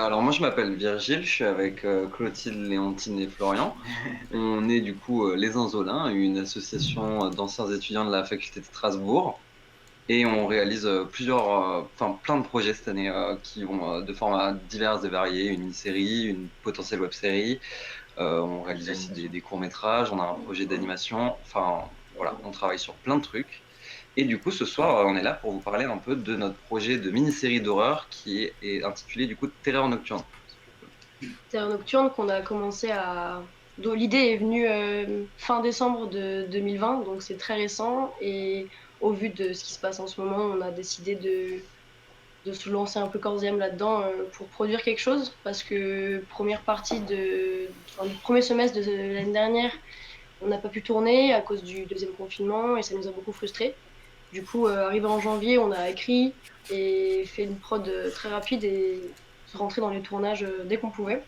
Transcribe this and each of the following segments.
Alors moi je m'appelle Virgile, je suis avec Clotilde, Léontine et Florian. On est du coup les Inzolins, une association d'anciens étudiants de la faculté de Strasbourg. Et on réalise plein de projets cette année qui vont de formats divers et variés, une mini-série, une potentielle web-série. On réalise aussi des courts-métrages, on a un projet d'animation. Enfin voilà, on travaille sur plein de trucs. Et du coup, ce soir, on est là pour vous parler un peu de notre projet de mini-série d'horreur qui est intitulé du coup Terreur Nocturne. Terre Nocturne qu'on a commencé à... dont l'idée est venue fin décembre de 2020, donc c'est très récent. Et au vu de ce qui se passe en ce moment, on a décidé de se lancer un peu corps et âme là-dedans pour produire quelque chose. Parce que première partie enfin, du premier semestre de l'année dernière, on n'a pas pu tourner à cause du deuxième confinement et ça nous a beaucoup frustrés. Du coup, arrivé en janvier, on a écrit et fait une prod très rapide et rentré dans les tournages dès qu'on pouvait.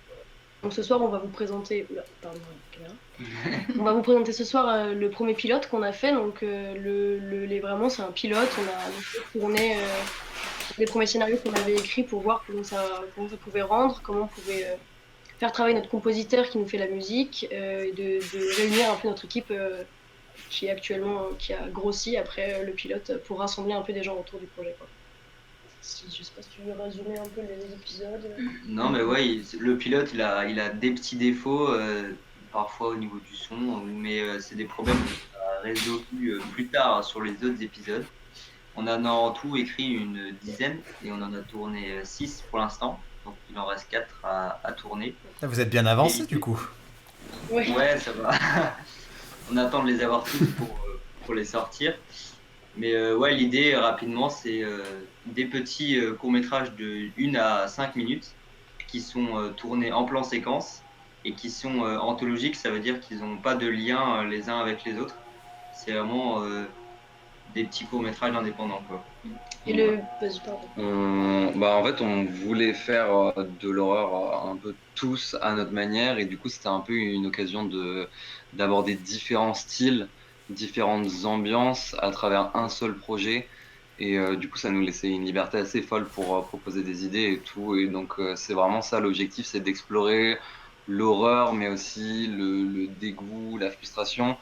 Donc ce soir, on va vous présenter. Oula, pardon, caméra. On va vous présenter ce soir le premier pilote qu'on a fait. Donc vraiment, c'est un pilote. On a tourné les premiers scénarios qu'on avait écrits pour voir comment ça pouvait rendre, comment on pouvait faire travailler notre compositeur qui nous fait la musique, et de réunir un peu notre équipe qui a grossi après le pilote pour rassembler un peu des gens autour du projet, quoi. Je sais pas si tu veux résumer un peu les épisodes. Non, mais ouais, le pilote, il a des petits défauts, parfois au niveau du son, mais c'est des problèmes qu'on a résolus plus tard sur les autres épisodes. On en a en tout écrit une dizaine et on en a tourné 6 pour l'instant, donc il en reste 4 à tourner. Ah, vous êtes bien Et avancé du coup. Ouais. ouais, ça va. On attend de les avoir tous pour les sortir. Mais ouais, l'idée rapidement, c'est des petits courts-métrages de 1 à 5 minutes qui sont tournés en plan séquence et qui sont anthologiques. Ça veut dire qu'ils n'ont pas de lien les uns avec les autres. C'est vraiment des petits courts-métrages indépendants, quoi. Et le. Vas-y, pardon. En fait, on voulait faire de l'horreur un peu tous à notre manière, et du coup, c'était un peu une occasion de d'aborder différents styles, différentes ambiances à travers un seul projet. Et du coup, ça nous laissait une liberté assez folle pour proposer des idées et tout. Et donc, c'est vraiment ça l'objectif, c'est d'explorer l'horreur, mais aussi le dégoût, la frustration,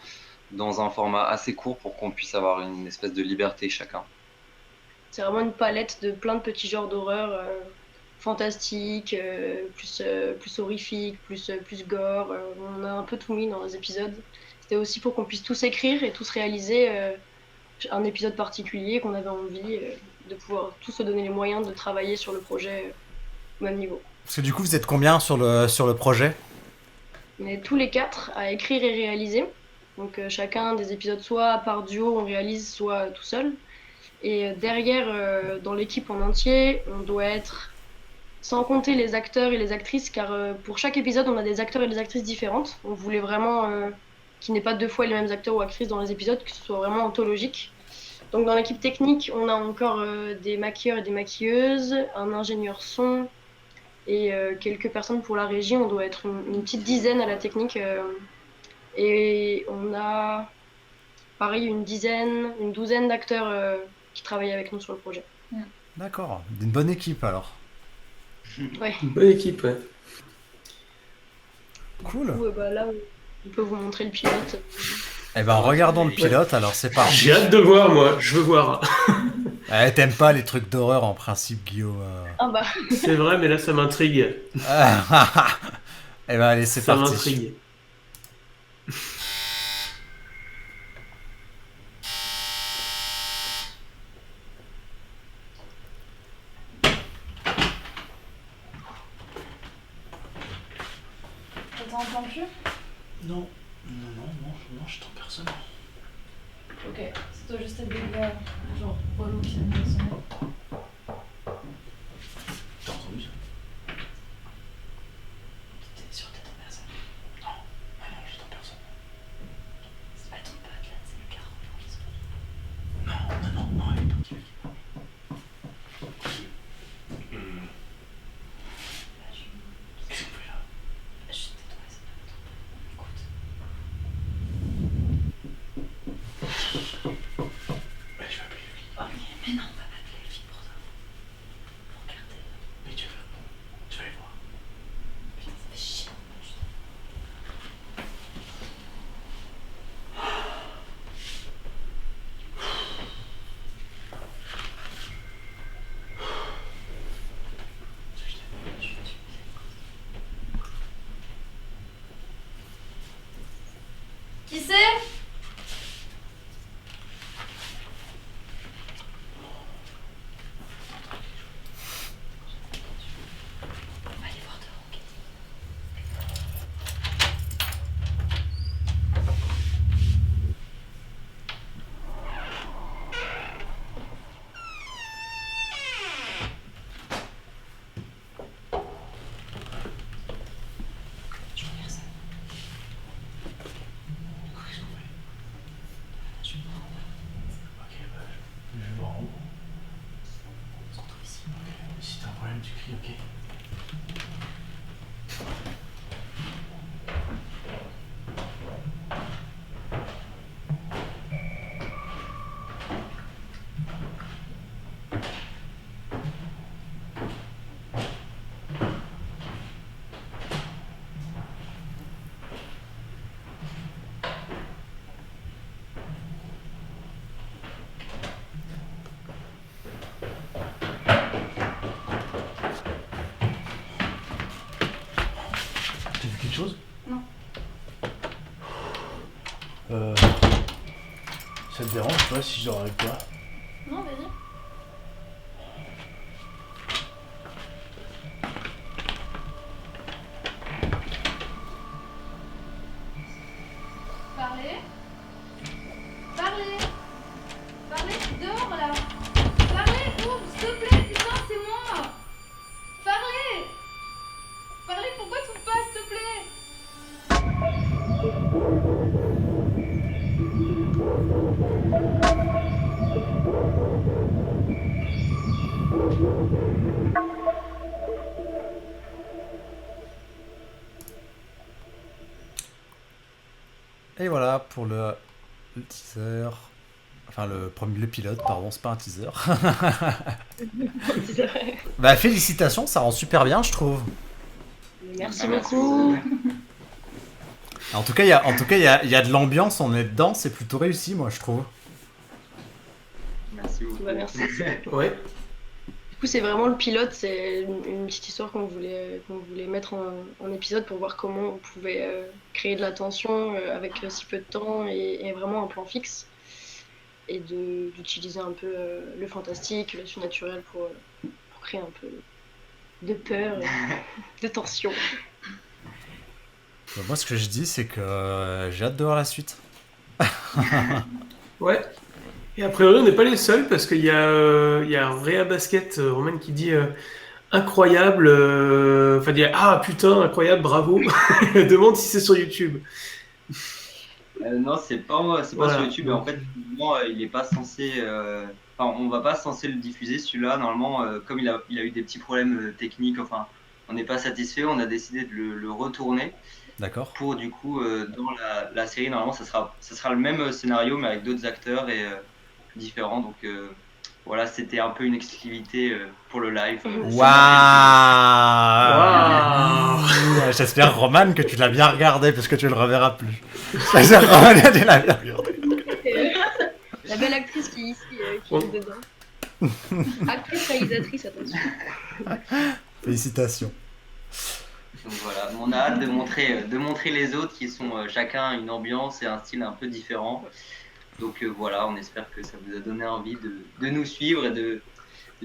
dans un format assez court pour qu'on puisse avoir une espèce de liberté chacun. C'est vraiment une palette de plein de petits genres d'horreur fantastiques, plus horrifiques, plus gore. On a un peu tout mis dans les épisodes. C'était aussi pour qu'on puisse tous écrire et tous réaliser un épisode particulier qu'on avait envie de pouvoir tous se donner les moyens de travailler sur le projet au même niveau. Parce que du coup, vous êtes combien sur le projet? On est tous les quatre à écrire et réaliser. Donc chacun des épisodes, soit par duo on réalise, soit tout seul. Et derrière, dans l'équipe en entier, on doit être, sans compter les acteurs et les actrices, car pour chaque épisode, on a des acteurs et des actrices différentes. On voulait vraiment qu'il n'y ait pas deux fois les mêmes acteurs ou actrices dans les épisodes, que ce soit vraiment anthologique. Donc dans l'équipe technique, on a encore des maquilleurs et des maquilleuses, un ingénieur son et quelques personnes pour la régie. On doit être une petite dizaine à la technique. Et on a, pareil, une douzaine d'acteurs qui travaillent avec nous sur le projet. D'accord, une bonne équipe alors. Ouais. Une bonne équipe, ouais. Cool. Du coup, là, on peut vous montrer le pilote. Eh ben, regardons le pilote, alors c'est parti. J'ai hâte de voir, moi. Je veux voir. T'aimes pas les trucs d'horreur en principe, Guillaume. Ah bah, C'est vrai, mais là, ça m'intrigue. Eh ben, allez, c'est Ça parti. m'intrigue. Ça t'entend plus? Non, non, je t'entends personne. Ok, c'est toi juste à dégâts, genre relou qui s'est mis à sonner. T'as entendu ça? T'es sûr que t'entends personne? Non, j'entends personne. C'est pas ton pote là, c'est le carreau qui sonne. Non, elle est partie. Qu'est-ce qu'on fait là? Juste tais-toi, c'est pas ton pote. Écoute. Allez, je vais appeler lui. Ok, mais non, on va pas appeler le fille pour ça. Pour regarder. Mais tu vas voir. Ok. T'as vu quelque chose? Non. Ça te dérange pas si je dors avec toi? Non, vas-y. Parlez. Parlez. Parlez, dehors là. Parlez, ouvre, s'il te plaît, putain, c'est moi. Parlez. Parlez, pourquoi tu me passes, s'il te plaît? Et voilà pour le teaser. Enfin, le pilote, pardon, c'est pas un teaser. C'est vrai. Bah, félicitations, ça rend super bien, je trouve. Merci Merci beaucoup. En tout cas, il y a de l'ambiance, on est dedans, c'est plutôt réussi, moi, je trouve. Merci beaucoup. Bah, merci. Ouais. Du coup, c'est vraiment le pilote, c'est une petite histoire qu'on voulait mettre en épisode pour voir comment on pouvait créer de la tension avec si peu de temps et vraiment un plan fixe. Et d'utiliser un peu le fantastique, le surnaturel pour créer un peu de peur et de tension. Bah, moi, ce que je dis, c'est que j'ai hâte de voir la suite. Ouais. Et a priori, on n'est pas les seuls parce qu'il y a Réa Basket, Roman, qui dit incroyable. Enfin, dit ah putain, incroyable, bravo. Elle demande si c'est sur YouTube. Non, c'est pas Voilà. sur YouTube. En fait, finalement, il est pas censé. Enfin, on va pas censé le diffuser celui-là. Normalement, comme il a eu des petits problèmes techniques, enfin, on n'est pas satisfait. On a décidé de le retourner D'accord. pour du coup dans la série. Normalement, ça sera le même scénario mais avec d'autres acteurs et différents. Donc voilà, c'était un peu une exclusivité pour le live. Waouh. Waouh. J'espère, Roman, que tu l'as bien regardé, parce que tu le reverras plus. J'espère, Roman, que tu l'as bien regardé. La belle actrice qui est ici, qui est dedans. Actrice, réalisatrice, attention. Félicitations. Donc voilà, on a hâte de montrer les autres qui sont chacun une ambiance et un style un peu différent. Donc voilà, on espère que ça vous a donné envie de nous suivre et de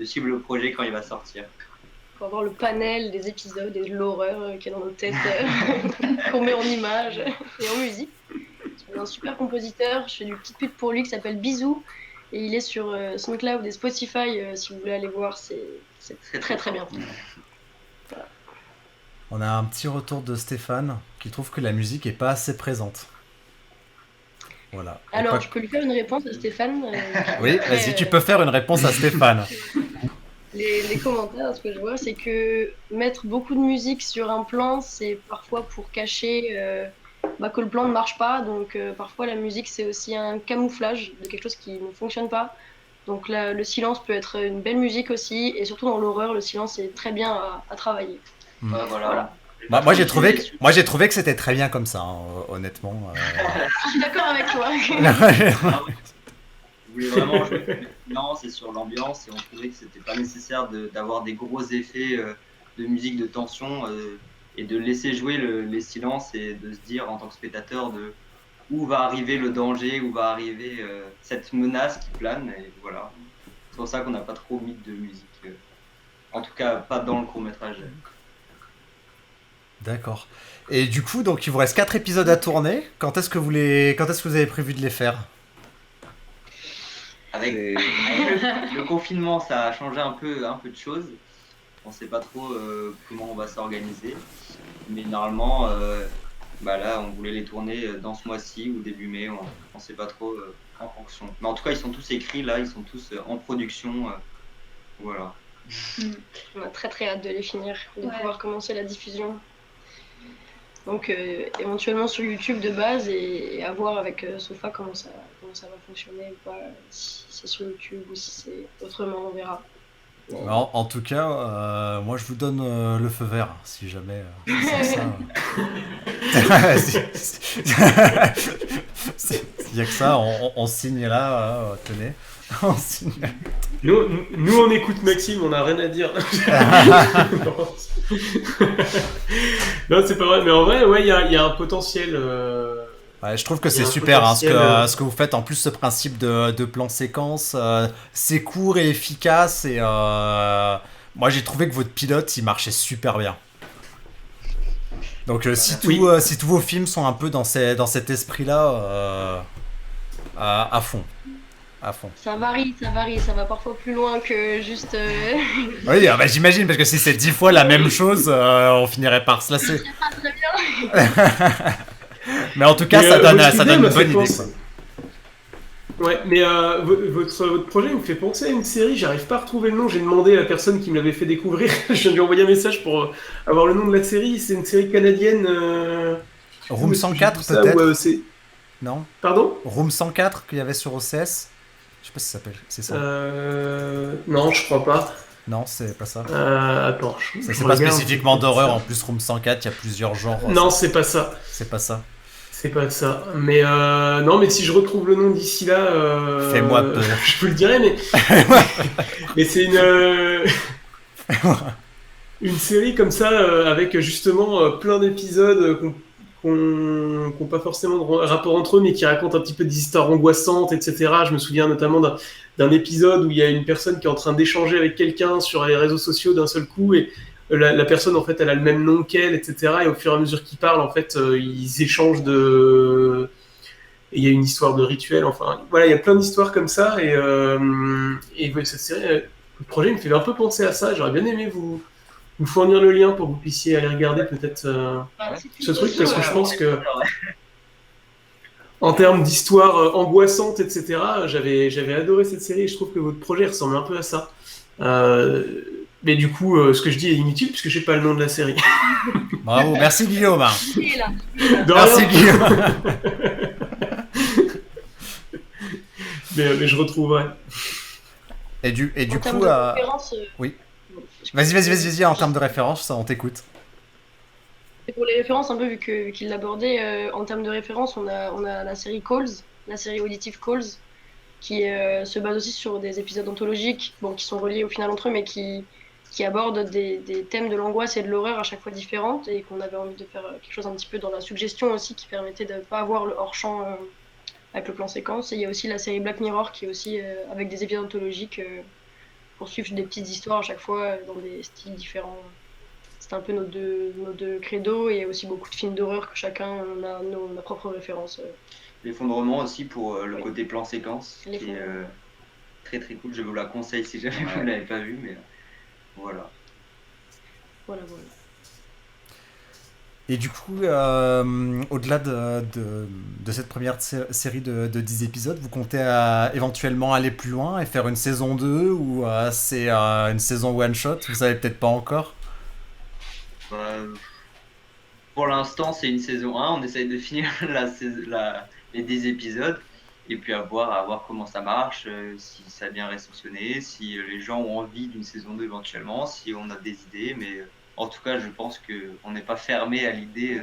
suivre le projet quand il va sortir. Pour avoir le panel des épisodes et de l'horreur qui est dans nos têtes, qu'on met en images et en musique. C'est un super compositeur, je fais du petite pute pour lui qui s'appelle Bisou. Et il est sur SoundCloud et Spotify, si vous voulez aller voir, c'est très très bien. On a un petit retour de Stéphane, qui trouve que la musique est pas assez présente. Voilà. Et Alors, pas- je peux lui faire une réponse à Stéphane. Oui, Après, vas-y, tu peux faire une réponse à Stéphane. Les commentaires, ce que je vois, c'est que mettre beaucoup de musique sur un plan, c'est parfois pour cacher que le plan ne marche pas. Donc parfois la musique, c'est aussi un camouflage de quelque chose qui ne fonctionne pas. Donc là, le silence peut être une belle musique aussi. Et surtout dans l'horreur, le silence est très bien à travailler. Ouais, voilà. Bah, moi, j'ai trouvé que c'était très bien comme ça, hein, honnêtement. Je suis d'accord avec toi. Je voulais vraiment jouer sur l'expérience et sur l'ambiance et on trouvait que c'était pas nécessaire d'avoir des gros effets de musique de tension et de laisser jouer les silences et de se dire en tant que spectateur de où va arriver le danger, où va arriver cette menace qui plane et voilà. C'est pour ça qu'on n'a pas trop mis de musique. En tout cas, pas dans le court-métrage. D'accord. Et du coup, donc il vous reste 4 épisodes à tourner. Quand est-ce que vous avez prévu de les faire? Avec le confinement, ça a changé un peu de choses. On sait pas trop comment on va s'organiser. Mais normalement, là, on voulait les tourner dans ce mois-ci ou début mai. On sait pas trop en fonction. Mais en tout cas, ils sont tous écrits là, ils sont tous en production. Voilà. On a très très hâte de les finir, de Ouais. pouvoir commencer la diffusion. Donc éventuellement sur YouTube de base et à voir avec Sofa comment ça va fonctionner ou pas, si c'est sur YouTube ou si c'est autrement, on verra. En tout cas, moi je vous donne le feu vert si jamais c'est ça. Il n'y a que ça, on signe là, tenez. On signe. Nous, on écoute Maxime, on n'a rien à dire. Non, c'est pas vrai, mais en vrai, ouais, il y a un potentiel. Ouais, je trouve que Il y c'est a un super hein, potentiel, ce que vous faites. En plus, ce principe de plan séquence, c'est court et efficace. Et moi, j'ai trouvé que votre pilote, il marchait super bien. Donc, si tous vos films sont un peu dans cet esprit-là, à fond. À fond. Ça varie, ça va parfois plus loin que juste... Oui, bah, j'imagine, parce que si c'est 10 fois la même chose, on finirait par se lasser. pas très bien. Mais en tout cas, Mais, ça donne votre idée une m'a fait bonne idée. penser- Ouais, mais votre projet me fait penser à une série, j'arrive pas à retrouver le nom, j'ai demandé à la personne qui me l'avait fait découvrir, je viens de lui envoyer un message pour avoir le nom de la série, c'est une série canadienne... Room où est-ce que j'ai 104 vu ça, peut-être où, c'est... Non Pardon Room 104 qu'il y avait sur OCS. Je sais pas si ça s'appelle, c'est ça. Non, je crois pas. Non, c'est pas ça. Attends, Ça, je c'est pas regarde. spécifiquement d'horreur. En plus, Room 104, il y a plusieurs genres. Non, c'est pas ça. C'est pas ça. C'est pas ça. Mais non, mais si je retrouve le nom d'ici là, Fais-moi peur. je vous le dirai, mais mais c'est une série comme ça avec justement plein d'épisodes qui n'ont pas forcément de rapport entre eux, mais qui racontent un petit peu des histoires angoissantes, etc. Je me souviens notamment d'un épisode où il y a une personne qui est en train d'échanger avec quelqu'un sur les réseaux sociaux d'un seul coup et la personne, en fait, elle a le même nom qu'elle, etc. Et au fur et à mesure qu'ils parlent, en fait, ils échangent de... Et il y a une histoire de rituel, enfin... Voilà, il y a plein d'histoires comme ça. Et ouais, cette série, le projet me fait un peu penser à ça. J'aurais bien aimé vous fournir le lien pour que vous puissiez aller regarder peut-être ce truc, parce que je pense que... En termes d'histoire angoissante, etc., j'avais adoré cette série et je trouve que votre projet ressemble un peu à ça. Mais du coup, ce que je dis est inutile puisque je sais pas le nom de la série. Bravo, merci Guillaume. Il est là. De Merci rien. Guillaume. Mais je retrouverai. Et du En termes coup, de référence, oui. Vas-y, en termes de référence, ça, on t'écoute. Et pour les références, un peu vu qu'il l'abordait, en termes de références, on a la série Calls, la série auditive Calls, qui se base aussi sur des épisodes anthologiques, bon, qui sont reliés au final entre eux, mais qui abordent des thèmes de l'angoisse et de l'horreur à chaque fois différentes, et qu'on avait envie de faire quelque chose un petit peu dans la suggestion aussi, qui permettait de ne pas avoir le hors-champ avec le plan séquence. Et il y a aussi la série Black Mirror, qui est aussi avec des épisodes anthologiques pour suivre des petites histoires à chaque fois dans des styles différents. C'est un peu nos deux credos, et aussi beaucoup de films d'horreur que chacun on a nos propres références. L'effondrement aussi pour le Oui. côté plan séquence, qui est L'effondrement. très très cool. Je vous la conseille si jamais vous ne l'avez pas vu, mais voilà. Voilà. Et du coup, au-delà de cette première série de 10 épisodes, vous comptez éventuellement aller plus loin et faire une saison 2 ou c'est une saison one-shot? Vous savez peut-être pas encore. Pour l'instant, c'est une saison 1. On essaye de finir les 10 épisodes et puis à voir comment ça marche, si ça a bien réceptionné, si les gens ont envie d'une saison 2 éventuellement, si on a des idées. Mais en tout cas, je pense qu'on n'est pas fermé à l'idée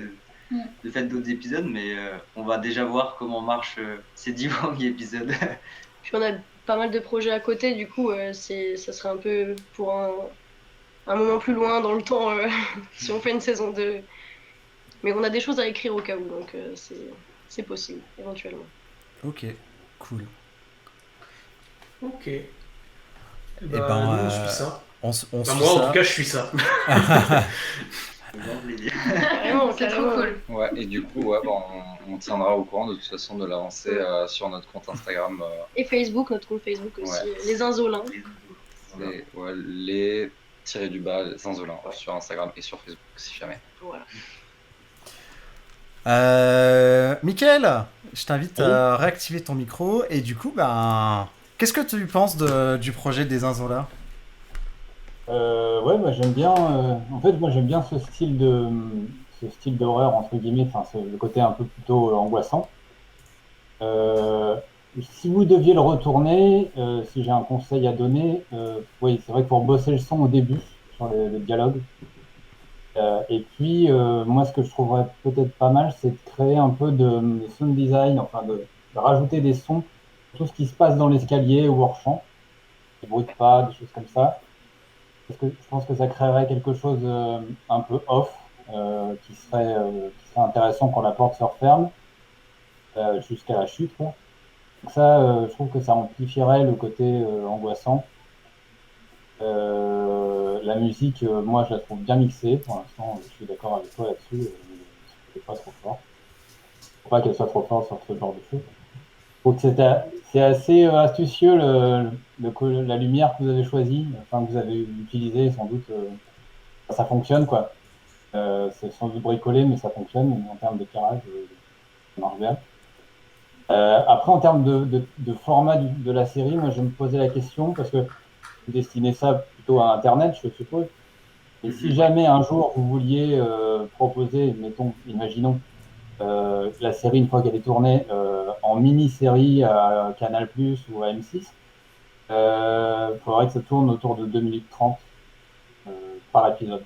de faire d'autres épisodes, mais on va déjà voir comment marchent ces 10 premiers épisodes. Puis on a pas mal de projets à côté, du coup, ça serait un peu pour un moment plus loin dans le temps si on fait une saison 2. Mais on a des choses à écrire au cas où, donc c'est possible, éventuellement. Ok, cool. Ok. ben, nous, on suit ça. On suit Moi, en ça. tout cas, je suis ça. C'est grand plaisir. Carrément, C'est trop carrément. cool. Ouais, et du coup, on tiendra au courant de toute façon de l'avancée sur notre compte Instagram. Et Facebook, notre compte Facebook aussi, Ouais. les Insolins. Les tirés du bas, les Insolins, sur Instagram et sur Facebook, si jamais. Voilà. Mickaël, je t'invite à réactiver ton micro. Et du coup, qu'est-ce que tu penses du projet des Insolins? Ouais, bah, j'aime bien. En fait, moi, j'aime bien ce style d'horreur entre guillemets. Enfin, c'est le côté un peu plutôt angoissant. Euh, Si vous deviez le retourner, si j'ai un conseil à donner, oui, c'est vrai que pour bosser le son au début sur les dialogues. Et puis, moi, ce que je trouverais peut-être pas mal, c'est de créer un peu de sound design, enfin, de rajouter des sons, tout ce qui se passe dans l'escalier ou hors champ, des bruits de pas, des choses comme ça. Parce que je pense que ça créerait quelque chose un peu off, qui serait intéressant quand la porte se referme, jusqu'à la chute, quoi. Donc ça, je trouve que ça amplifierait le côté angoissant. La musique, moi, je la trouve bien mixée. Pour l'instant, je suis d'accord avec toi là-dessus. C'est pas trop fort. Faut pas qu'elle soit trop forte sur ce genre de choses. Donc c'est assez astucieux la lumière que vous avez choisie, enfin que vous avez utilisée, sans doute. Ça fonctionne, quoi. C'est sans doute bricolé, mais ça fonctionne. En termes d'éclairage, ça marche bien. Après, en termes de format de la série, moi, je me posais la question, parce que vous destinez ça plutôt à Internet, je suppose. Et si jamais un jour vous vouliez proposer, mettons, imaginons, la série, une fois qu'elle est tournée, en mini-série à Canal+ ou à M6, il faudrait que ça tourne autour de 2 minutes 30 par épisode.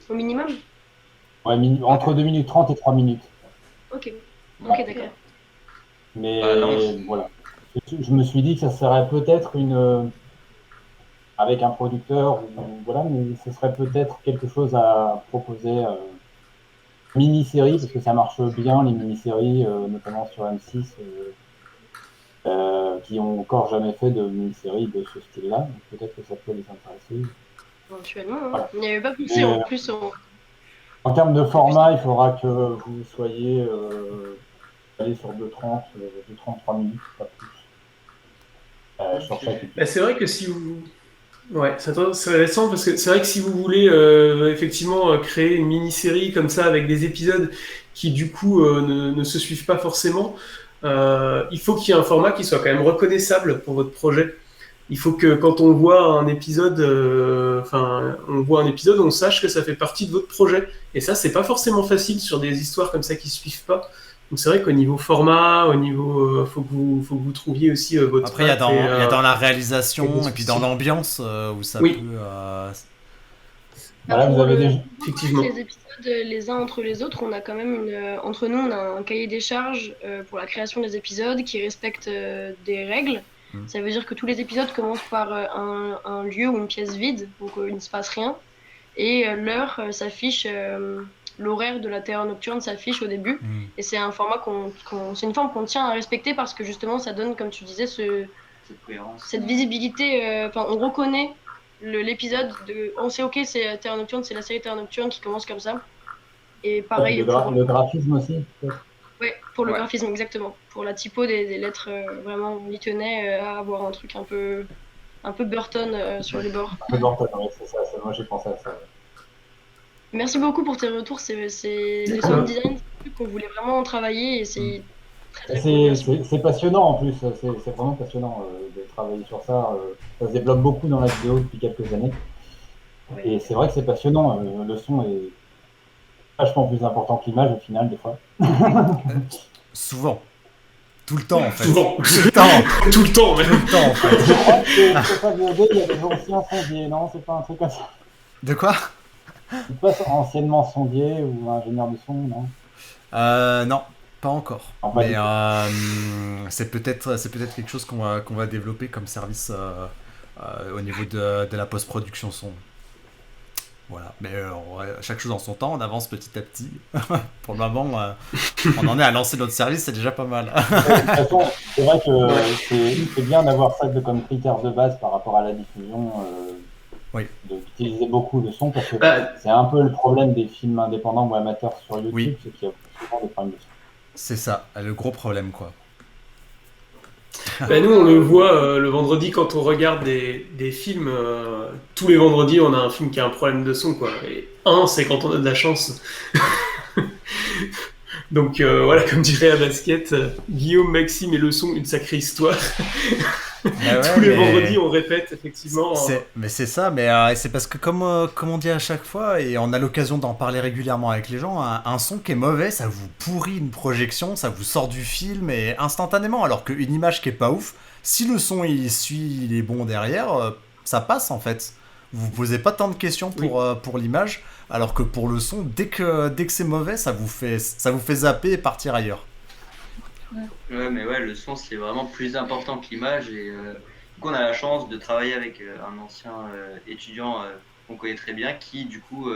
Au minimum? Ouais, entre 2 minutes 30 et 3 minutes. Ok. Ok, d'accord. Mais non, voilà. Je me suis dit que ça serait peut-être avec un producteur, voilà, mais ce serait peut-être quelque chose à proposer. Mini-série, parce que ça marche bien, les mini-séries, notamment sur M6, qui ont encore jamais fait de mini-série de ce style-là. Donc peut-être que ça peut les intéresser. Éventuellement, hein. Voilà. On n'y avait pas pensé en plus. En termes de format, il faudra que vous soyez allé sur 2,30, 2,33 minutes, pas plus. Sur chaque épisode. Bah, c'est vrai que si vous. Ouais, c'est intéressant parce que c'est vrai que si vous voulez effectivement créer une mini-série comme ça avec des épisodes qui du coup ne se suivent pas forcément, il faut qu'il y ait un format qui soit quand même reconnaissable pour votre projet. Il faut que quand on voit un épisode, on sache que ça fait partie de votre projet. Et ça, c'est pas forcément facile sur des histoires comme ça qui suivent pas. Donc c'est vrai qu'au niveau format, au niveau, faut que vous trouviez aussi votre. Après, il y a dans la et réalisation des et puis dans soucis. l'ambiance où ça Oui. peut. Voilà, vous avez déjà. Effectivement. Les épisodes les uns entre les autres, on a quand même entre nous, on a un cahier des charges pour la création des épisodes qui respecte des règles. Ça veut dire que tous les épisodes commencent par un lieu ou une pièce vide, donc il ne se passe rien. Et l'heure s'affiche, l'horaire de la Terreur nocturne s'affiche au début. Et c'est un format c'est une forme qu'on tient à respecter parce que justement ça donne, comme tu disais, cette visibilité. On reconnaît l'épisode on sait, ok, c'est Terreur nocturne, c'est la série Terreur nocturne qui commence comme ça. Et pareil Le graphisme aussi, peut-être. Ouais, pour le graphisme, exactement. Pour la typo des lettres, vraiment, on y tenait à avoir un truc un peu Burton sur les bords. Un peu Burton, ouais, c'est ça, moi j'ai pensé à ça. Ouais. Merci beaucoup pour tes retours. C'est les sound design, c'est un truc qu'on voulait vraiment travailler et c'est très cool. C'est passionnant en plus, c'est vraiment passionnant de travailler sur ça. Ça se développe beaucoup dans la vidéo depuis quelques années. Ouais. Et c'est vrai que c'est passionnant. Le son est vachement plus important que l'image au final, des fois. Souvent. Tout le temps, en fait. Souvent. Tout le temps. Tout le temps, même. Tout le temps, en fait. C'est pas VOD, il y a des anciens sondiers, non? C'est pas un truc comme ça. De quoi? C'est pas anciennement sondier ou ingénieur de son, non? Non, pas encore. Mais c'est peut-être quelque chose qu'on va développer comme service au niveau de la post-production son. Voilà, mais chaque chose en son temps, on avance petit à petit. Pour le moment, on en est à lancer notre service, c'est déjà pas mal. De toute façon, c'est vrai que c'est bien d'avoir ça comme critère de base par rapport à la diffusion, oui. D'utiliser beaucoup de son, parce que c'est un peu le problème des films indépendants ou amateurs sur YouTube, oui. C'est qu'il y a souvent des problèmes de son. C'est ça, le gros problème, quoi. Nous, on le voit le vendredi quand on regarde des films. Tous les vendredis, on a un film qui a un problème de son, quoi. Et c'est quand on a de la chance. Donc voilà, comme dirait à basket, Guillaume, Maxime et le son, une sacrée histoire. Bah ouais, Tous les mais- vendredis, on répète effectivement. Mais c'est ça, mais c'est parce que comme on dit à chaque fois, et on a l'occasion d'en parler régulièrement avec les gens, un son qui est mauvais, ça vous pourrit une projection, ça vous sort du film et instantanément, alors qu'une image qui est pas ouf, si le son il est bon derrière, ça passe en fait. Vous posez pas tant de questions pour l'image, alors que pour le son, dès que c'est mauvais, ça vous fait zapper et partir ailleurs. Ouais, mais ouais, le son c'est vraiment plus important que l'image et du coup, on a la chance de travailler avec un ancien étudiant qu'on connaît très bien qui du coup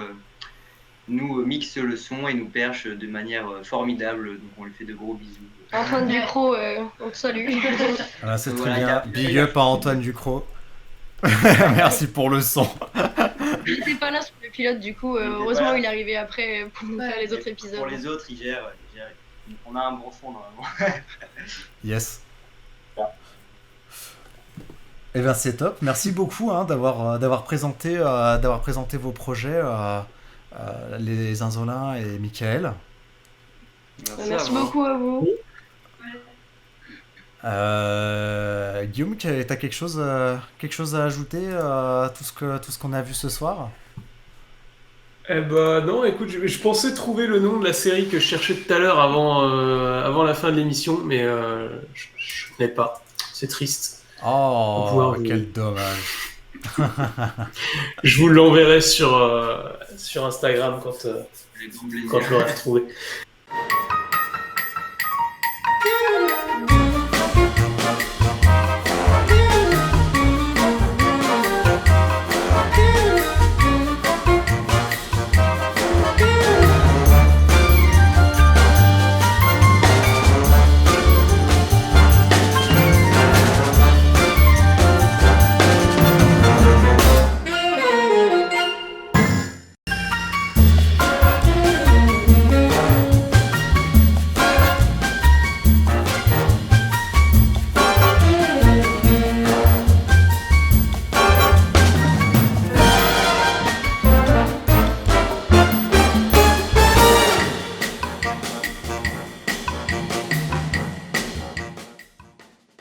nous mixe le son et nous perche de manière formidable, donc on lui fait de gros bisous. Antoine Ducrot, on te salue. Voilà, c'est Voilà, très bien. il y a- Big up à Antoine Ducrot. Merci pour le son. Il n'était pas là sur le pilote, du coup, Il était heureusement pas là. il est arrivé après pour nous faire les autres épisodes. Pour les autres, il gère. On a un bon son normalement. Yes. Eh ben c'est top. Merci beaucoup d'avoir présenté vos projets, les Inzolins et Michael. Merci beaucoup à vous. Guillaume, t'as quelque chose à ajouter à tout ce qu'on a vu ce soir? Eh ben non, écoute, je pensais trouver le nom de la série que je cherchais tout à l'heure avant la fin de l'émission, mais je n'ai pas. C'est triste. Oh, pouvoir vous- quel dommage. Je vous l'enverrai sur Instagram quand Les grands plaisirs. je l'aurai retrouvé.